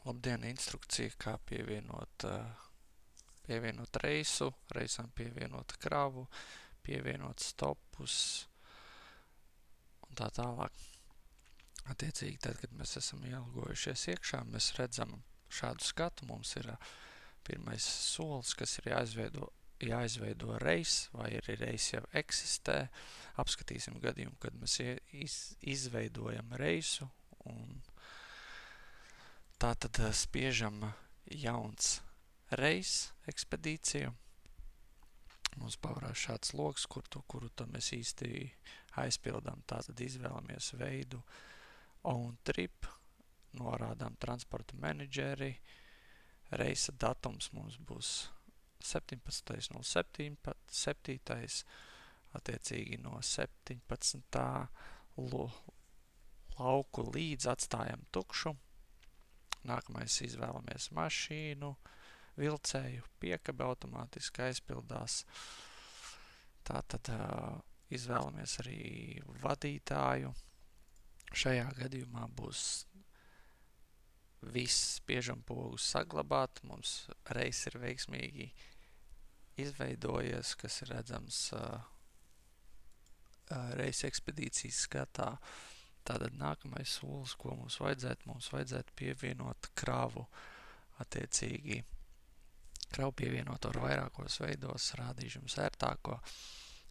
Labdien, instrukcija, kā pievienot reisu, reisam pievienot kravu, pievienot stopus un tā tālāk. Attiecīgi, tad, kad mēs esam ielgojušies iekšā, mēs redzam šādu skatu. Mums ir pirmais solis, kas ir jāizveido reis, vai arī reis jau eksistē. Apskatīsim gadījumu, kad mēs izveidojam reisu, un tā tad spiežam jauns reis ekspedīciju. Mums pavarās šāds loks, kuru tad mēs īsti aizpildām. Tātad izvēlamies veidu on trip, norādām transporta menedžeri, reisa datums mums būs 17.07. Attiecīgi no 17. lauku līdz atstājam tukšu. Nākamais izvēlamies mašīnu, vilcēju, piekabe automātiski aizpildās. Tātad izvēlamies arī vadītāju. Šajā gadījumā būs viss spiežam pogu saglabāt. Mums reis ir veiksmīgi izveidojies, kas ir redzams reisa ekspedīcijas skatā. Tātad nākamais solis, ko mums vajadzētu pievienot kravu. Attiecīgi, kravu pievienot var vairākos veidos, rādīšu jums ērtāko.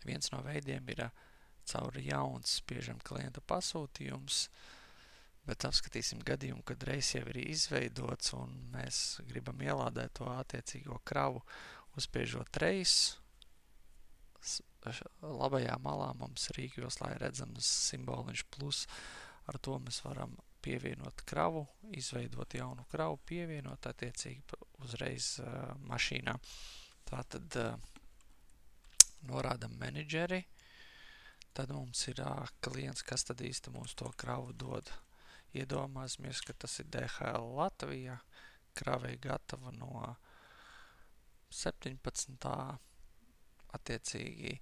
Viens no veidiem ir caur jauns spiežam klienta pasūtījums, bet apskatīsim gadījumu, kad reis jau ir izveidots un mēs gribam ielādēt to attiecīgo kravu. Uzspiežot reis, labajā malā mums rīkjoslā ir redzams simboliņš plus. Ar to mēs varam pievienot kravu, izveidot jaunu kravu, pievienot attiecīgi uzreiz mašīnā. Tātad norādam menedžeri, tad mums ir klients, kas tad īsti mums to kravu dod. Iedomāsimies, ka tas ir DHL Latvija, kravei gatava no 17. Attiecīgi,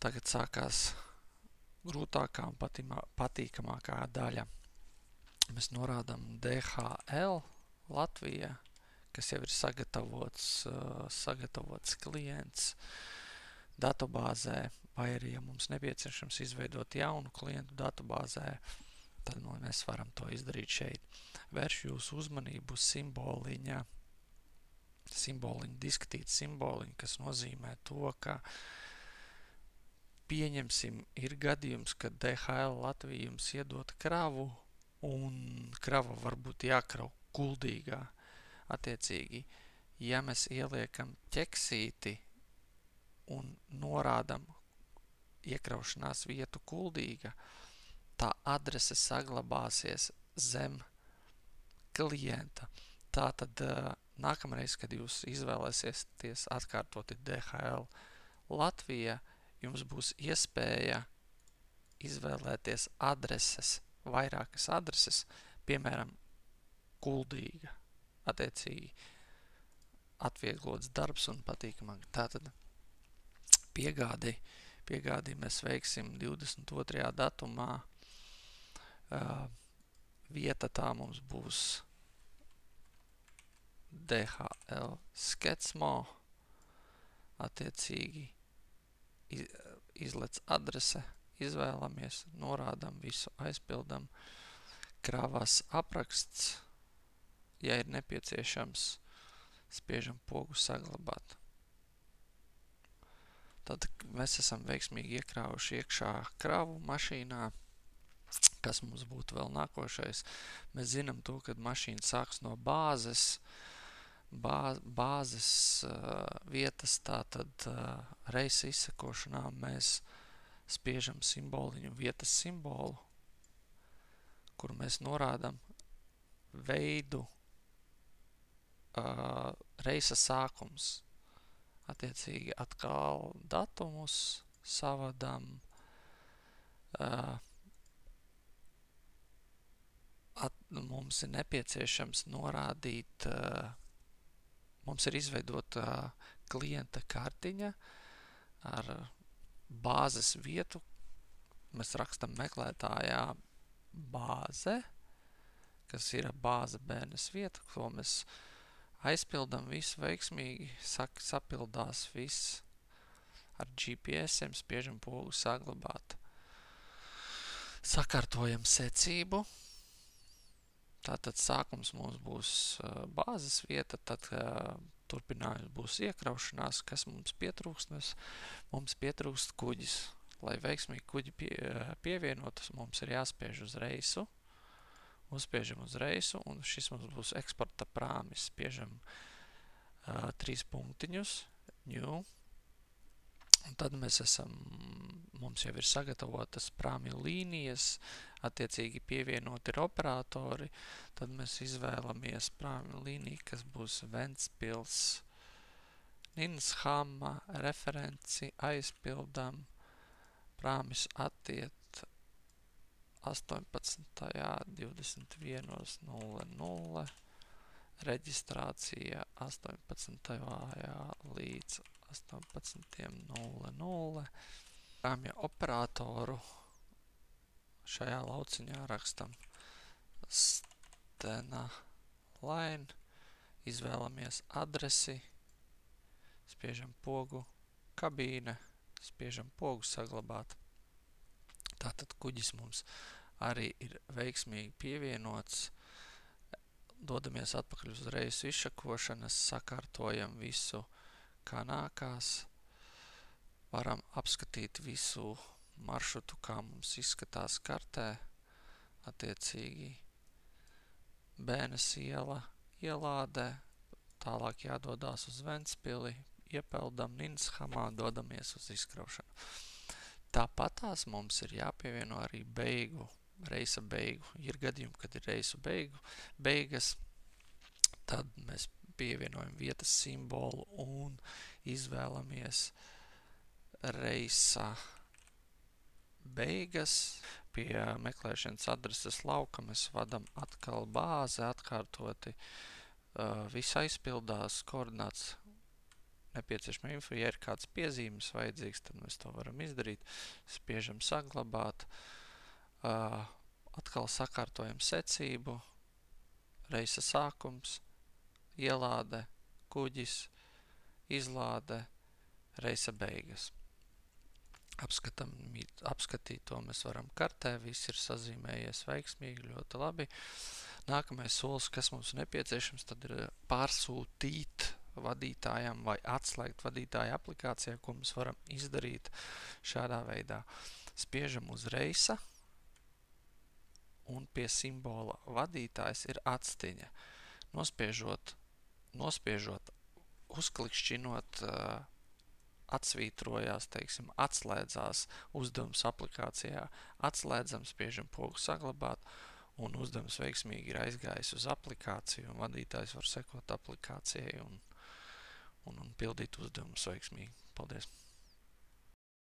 tagad sākās grūtākā un patīkamākā daļa. Mēs norādām DHL Latvija, kas jau ir sagatavots klients datubāzē, vai arī, ja mums nepieciešams izveidot jaunu klientu datubāzē, tad mēs varam to izdarīt šeit. Vēršu jūsu uzmanību simboliņa, diskatīt simboliņu, kas nozīmē to, ka pieņemsim, ir gadījums, kad DHL Latvija jums iedod kravu, un krava varbūt jākrau kuldīgā. Attiecīgi, ja mēs ieliekam ķeksīti un norādam iekraušanās vietu kuldīga, tā adrese saglabāsies zem klienta. Tātad nākamreiz, kad jūs izvēlēsieties atkārtoti DHL Latvija, jums būs iespēja izvēlēties adreses, vairākas adreses, piemēram, kuldīga. Attiecīgi atvieglots darbs un patīkamāk. Tātad piegādi mēs veiksim 22. datumā. Vieta tā mums būs DHL Skecmo. Attiecīgi izlec adrese, izvēlamies, norādam visu, aizpildam. Kravas apraksts, ja ir nepieciešams, spiežam pogu saglabāt. Tad mēs esam veiksmīgi iekrāvuši iekšā kravu mašīnā. Kas mums būtu vēl nākošais? Mēs zinām to, kad mašīna sāks no bāzes vietas, tātad reisa izsekošanā mēs spiežam simboliņu, vietas simbolu, kur mēs norādam veidu reisa sākums. Attiecīgi atkal datumus savadam, mums ir nepieciešams norādīt, mums ir izveidota klienta kartiņa ar bāzes vietu. Mēs rakstam meklētājā bāze, kas ir bāze BNS vieta, ko mēs aizpildam visu veiksmīgi, sapildās viss ar GPS-iem, spiežam pogu saglabāt. Sakārtojam secību. Tātad sākums mums būs bāzes vieta, tad turpinājums būs iekraušanās, kas mums pietrūkst. Mums pietrūkst kuģis. Lai veiksmīgi kuģi pievienotas, mums ir jāspiež uz reisu. Uzspiežam uz reisu, un šis mums būs eksporta prāmis. Spiežam 3 punktiņus, new. Un tad mums jau ir sagatavotas prāmju līnijas, attiecīgi pievienoti ir operatori, tad mēs izvēlamies prāmju līniju, kas būs Ventspils, Ninshama, referenci, aizpildam, prāmis attiet 18.21.00, reģistrācija 18. līdz 18.00. Prāmja operatoru šajā lauciņā rakstam Stena Line, izvēlamies adresi, spiežam pogu kabīne, spiežam pogu saglabāt. Tātad kuģis mums arī ir veiksmīgi pievienots. Dodamies atpakaļ uz reisu izšakošanas, sakārtojam visu, kā nākās. Varam apskatīt visu maršrutu, kā mums izskatās kartē. Attiecīgi BNS iela ielādē, tālāk jādodās uz Ventspili, iepeldam Ninshamā, dodamies uz izkraušanu. Tāpatās mums ir jāpievieno arī reisa beigu. Ir gadījumi, kad ir reisu beigas, tad mēs pievienojam vietas simbolu un izvēlamies reisa beigas. Pie meklēšanas adreses lauka mēs vadam atkal bāzi, atkārtoti viss aizpildās, koordināts, nepieciešama info, ja ir kāds piezīmes vajadzīgs, tad mēs to varam izdarīt. Spiežam saglabāt, atkal sakārtojam secību, reisa sākums, ielāde, kuģis, izlāde, reisa beigas. Apskatīt to mēs varam kartē, viss ir sazīmējies veiksmīgi, ļoti labi. Nākamais solis, kas mums nepieciešams, tad ir pārsūtīt vadītājam vai atslēgt vadītāju aplikācijā, ko mēs varam izdarīt šādā veidā. Spiežam uz reisa un pie simbola vadītājs ir atstiņa. Nospiežot, uzklikšķinot, atsvītrojās, teiksim, atslēdzās uzdevums aplikācijā, atslēdzam, spiežam pogu saglabāt, un uzdevums veiksmīgi ir aizgājis uz aplikāciju, un vadītājs var sekot aplikācijai un pildīt uzdevumus veiksmīgi. Paldies!